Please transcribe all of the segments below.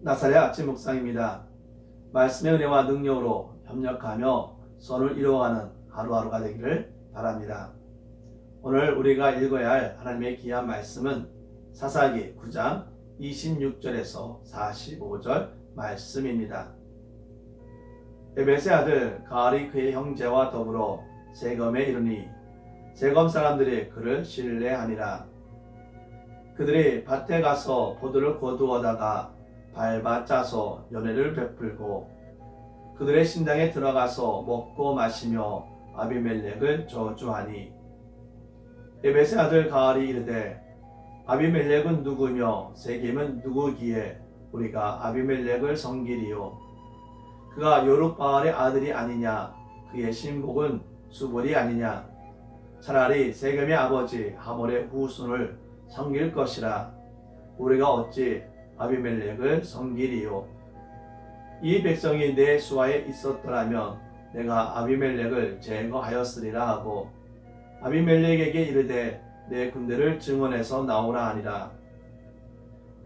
나사렛 아침 묵상입니다. 말씀의 은혜와 능력으로 협력하며 선을 이루어가는 하루하루가 되기를 바랍니다. 오늘 우리가 읽어야 할 하나님의 귀한 말씀은 사사기 9장 26절에서 45절 말씀입니다. 에벳의 아들 가알이 그의 형제와 더불어 세검에 이르니 세검 사람들이 그를 신뢰하니라. 그들이 밭에 가서 포도를 거두어다가 밟아 짜서 연회를 베풀고 그들의 신당에 들어가서 먹고 마시며 아비멜렉을 저주하니 에벳의 아들 가알이 이르되 아비멜렉은 누구며 세겜은 누구기에 우리가 아비멜렉을 섬기리요. 그가 요룹바알의 아들이 아니냐. 그의 신복은 수볼이 아니냐. 차라리 세겜의 아버지 하몰의 후손을 섬길 것이라. 우리가 어찌 아비멜렉을 섬기리요. 이 백성이 내 수하에 있었더라면 내가 아비멜렉을 제거하였으리라 하고 아비멜렉에게 이르되 내 군대를 증원해서 나오라 하니라.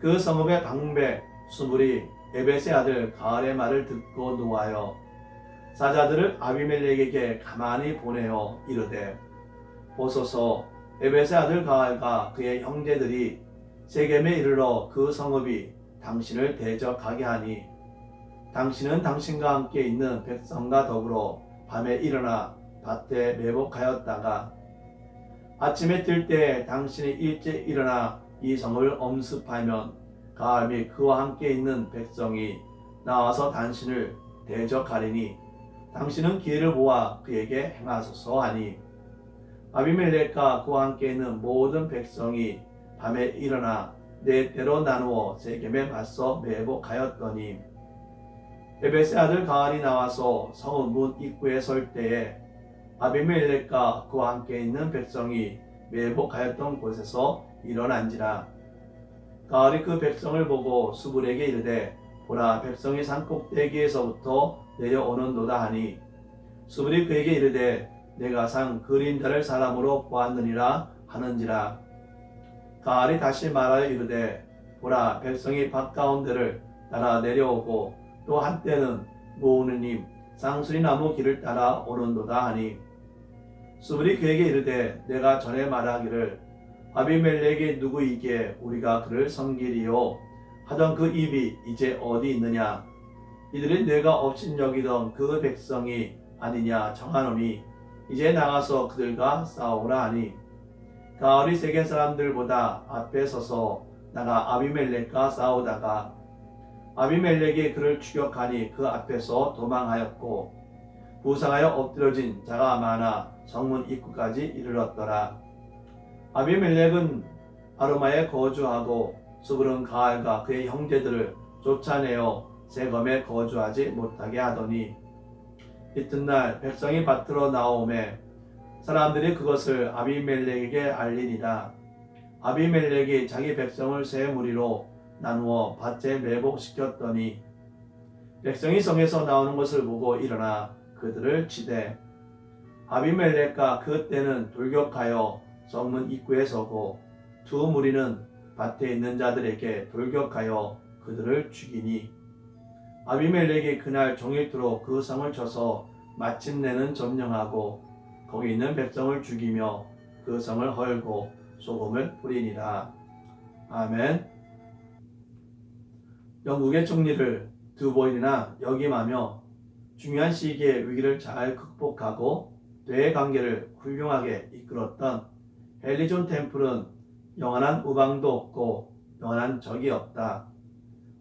그 성읍의 방백 수불이 에벳의 아들 가알의 말을 듣고 노하여 사자들을 아비멜렉에게 가만히 보내어 이르되 보소서 에벳의 아들 가알과 그의 형제들이 세겜에 이르러 그 성읍이 당신을 대적하게 하니 당신은 당신과 함께 있는 백성과 더불어 밤에 일어나 밭에 매복하였다가 아침에 뜰 때 당신이 일찍 일어나 이 성을 엄습하면 가알 및 그와 함께 있는 백성이 나와서 당신을 대적하리니 당신은 기회를 모아 그에게 행하소서 하니 아비멜렉과 그와 함께 있는 모든 백성이 밤에 일어나 네 때로 나누어 세겜에 맞서 매복하였더니 에벳의 아들 가알이 나와서 성읍 문 입구에 설 때에 아비멜렉과 그와 함께 있는 백성이 매복하였던 곳에서 일어난지라. 가알이 그 백성을 보고 수불에게 이르되 보라 백성이 산 꼭대기에서부터 내려오는도다 하니 수불이 그에게 이르되 내가 산 그림자를 사람으로 보았느니라 하는지라. 가알이 다시 말하여 이르되 보라 백성이 밭 가운데를 따라 내려오고 또 한때는 모으느님 쌍수리 나무 길을 따라 오는도다 하니 수불이 그에게 이르되 내가 전에 말하기를 아비멜렉이 누구이기에 우리가 그를 섬기리요 하던 그 입이 이제 어디 있느냐. 이들이 내가 업신여기던 그 백성이 아니냐 정하노니 이제 나가서 그들과 싸우라 하니 가알이 세겜 사람들보다 앞에 서서 나가 아비멜렉과 싸우다가 아비멜렉이 그를 추격하니 그 앞에서 도망하였고 부상하여 엎드려진 자가 많아 성문 입구까지 이르렀더라. 아비멜렉은 아르마에 거주하고 수불은 가알과 그의 형제들을 쫓아내어 세검에 거주하지 못하게 하더니 이튿날 백성이 밭으로 나오매 사람들이 그것을 아비멜렉에게 알리니라. 아비멜렉이 자기 백성을 세 무리로 나누어 밭에 매복시켰더니 백성이 성에서 나오는 것을 보고 일어나 그들을 치되 아비멜렉과 그 때는 돌격하여 성문 입구에 서고 두 무리는 밭에 있는 자들에게 돌격하여 그들을 죽이니 아비멜렉이 그날 종일토록 그 성을 쳐서 마침내는 점령하고 거기 있는 백성을 죽이며 그 성을 헐고 소금을 뿌리니라. 아멘. 영국의 총리를 드보일이나 역임하며 중요한 시기에 위기를 잘 극복하고 대외관계를 훌륭하게 이끌었던 헨리 존 템플은 영원한 우방도 없고 영원한 적이 없다.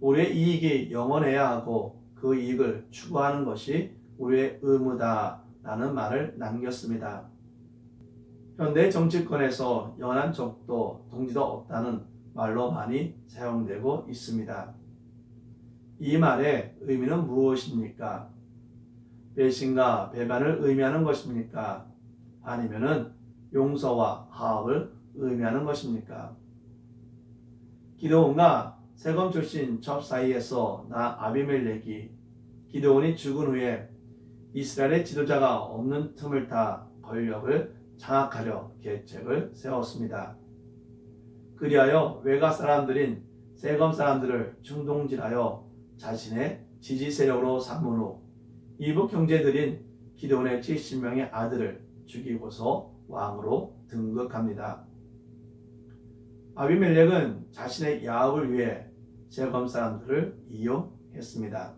우리의 이익이 영원해야 하고 그 이익을 추구하는 것이 우리의 의무다 라는 말을 남겼습니다. 현대 정치권에서 영원한 적도 동지도 없다는 말로 많이 사용되고 있습니다. 이 말의 의미는 무엇입니까? 배신과 배반을 의미하는 것입니까? 아니면은 용서와 화합을 의미하는 것입니까? 기드온과 세검 출신 첩 사이에서 나 아비멜렉이 기드온이 죽은 후에 이스라엘의 지도자가 없는 틈을 타 권력을 장악하려 계책을 세웠습니다. 그리하여 외가 사람들인 세검 사람들을 충동질하여 자신의 지지 세력으로 삼은 후 이북 형제들인 기드온의 70명의 아들을 죽이고서 왕으로 등극합니다. 아비멜렉은 자신의 야업을 위해 세검 사람들을 이용했습니다.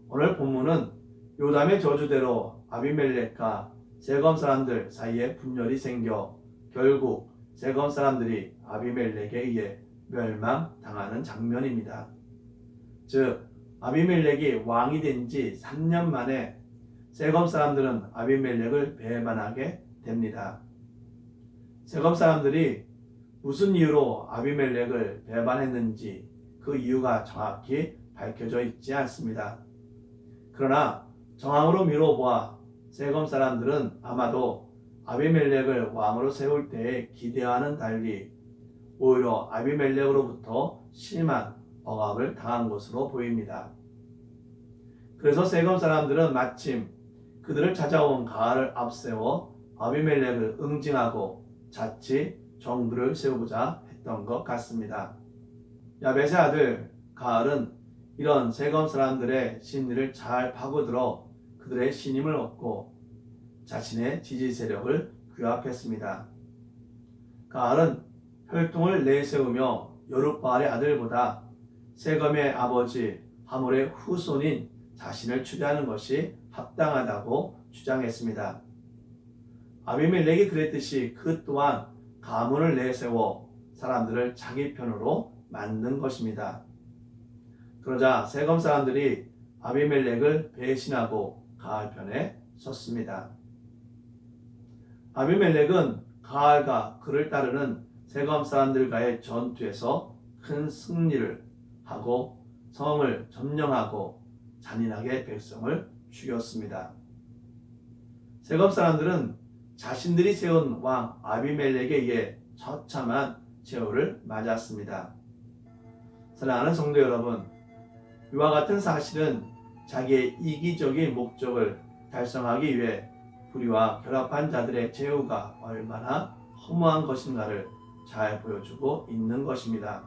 오늘 본문은 요담의 저주대로 아비멜렉과 세검 사람들 사이에 분열이 생겨 결국 세검 사람들이 아비멜렉에 의해 멸망당하는 장면입니다. 즉 아비멜렉이 왕이 된 지 3년 만에 세검 사람들은 아비멜렉을 배반하게 됩니다. 세검 사람들이 무슨 이유로 아비멜렉을 배반했는지 그 이유가 정확히 밝혀져 있지 않습니다. 그러나 정황으로 미뤄보아 세검 사람들은 아마도 아비멜렉을 왕으로 세울 때의 기대와는 달리 오히려 아비멜렉으로부터 심한 억압을 당한 것으로 보입니다. 그래서 세검 사람들은 마침 그들을 찾아온 가알을 앞세워 아비멜렉을 응징하고 자칫 정부를 세우고자 했던 것 같습니다. 야벳의 아들 가알은 이런 세검 사람들의 심리를 잘 파고들어 그들의 신임을 얻고 자신의 지지 세력을 규합했습니다. 가알은 혈통을 내세우며 여룻바알의 아들보다 세검의 아버지 하몰의 후손인 자신을 추대하는 것이 합당하다고 주장했습니다. 아비멜렉이 그랬듯이 그 또한 가문을 내세워 사람들을 자기 편으로 만든 것입니다. 그러자 세검 사람들이 아비멜렉을 배신하고 가알 편에 섰습니다. 아비멜렉은 가알과 그를 따르는 세검 사람들과의 전투에서 큰 승리를 하고 성을 점령하고 잔인하게 백성을 죽였습니다. 세검 사람들은 자신들이 세운 왕 아비멜렉에 의해 처참한 제호를 맞았습니다. 사랑하는 성도 여러분, 이와 같은 사실은 자기의 이기적인 목적을 달성하기 위해 불의와 결합한 자들의 제후가 얼마나 허무한 것인가를 잘 보여주고 있는 것입니다.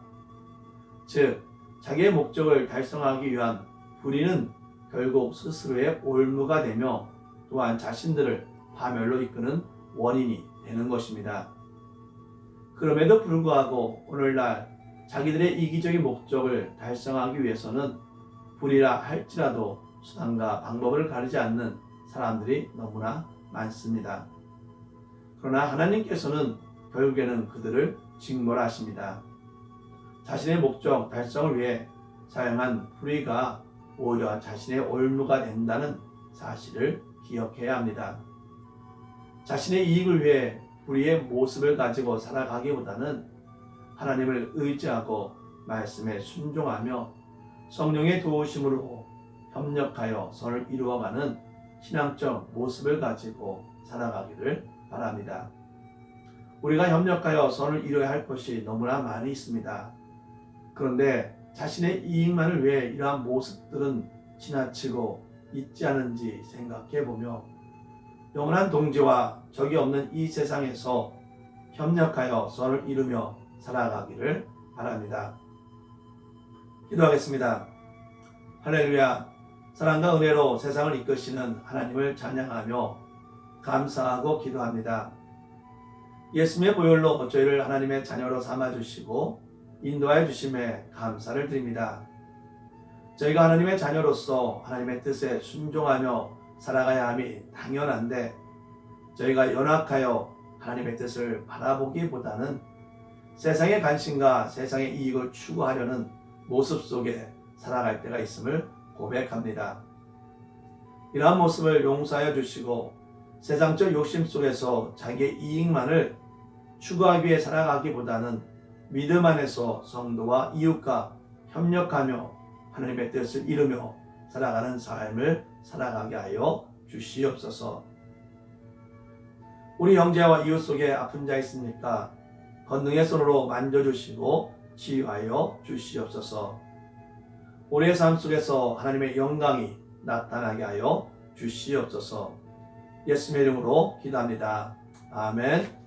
즉, 자기의 목적을 달성하기 위한 불의는 결국 스스로의 올무가 되며 또한 자신들을 파멸로 이끄는 원인이 되는 것입니다. 그럼에도 불구하고 오늘날 자기들의 이기적인 목적을 달성하기 위해서는 불의라 할지라도 수단과 방법을 가리지 않는 사람들이 너무나 많습니다. 그러나 하나님께서는 결국에는 그들을 징벌하십니다. 자신의 목적 달성을 위해 사용한 불의가 오히려 자신의 올무가 된다는 사실을 기억해야 합니다. 자신의 이익을 위해 불의의 모습을 가지고 살아가기보다는 하나님을 의지하고 말씀에 순종하며 성령의 도우심으로 협력하여 선을 이루어가는 신앙적 모습을 가지고 살아가기를 바랍니다. 우리가 협력하여 선을 이루어야 할 것이 너무나 많이 있습니다. 그런데 자신의 이익만을 위해 이러한 모습들은 지나치고 있지 않은지 생각해보며 영원한 동지와 적이 없는 이 세상에서 협력하여 선을 이루며 살아가기를 바랍니다. 기도하겠습니다. 할렐루야. 사랑과 은혜로 세상을 이끄시는 하나님을 찬양하며 감사하고 기도합니다. 예수님의 보혈로 저희를 하나님의 자녀로 삼아주시고 인도하여 주심에 감사를 드립니다. 저희가 하나님의 자녀로서 하나님의 뜻에 순종하며 살아가야 함이 당연한데 저희가 연약하여 하나님의 뜻을 바라보기보다는 세상의 관심과 세상의 이익을 추구하려는 모습 속에 살아갈 때가 있음을 고백합니다. 이러한 모습을 용서하여 주시고 세상적 욕심 속에서 자기의 이익만을 추구하기 위해 살아가기보다는 믿음 안에서 성도와 이웃과 협력하며 하나님의 뜻을 이루며 살아가는 삶을 살아가게 하여 주시옵소서. 우리 형제와 이웃 속에 아픈 자 있습니까? 권능의 손으로 만져주시고 치유하여 주시옵소서. 우리의 삶 속에서 하나님의 영광이 나타나게 하여 주시옵소서. 예수님의 이름으로 기도합니다. 아멘.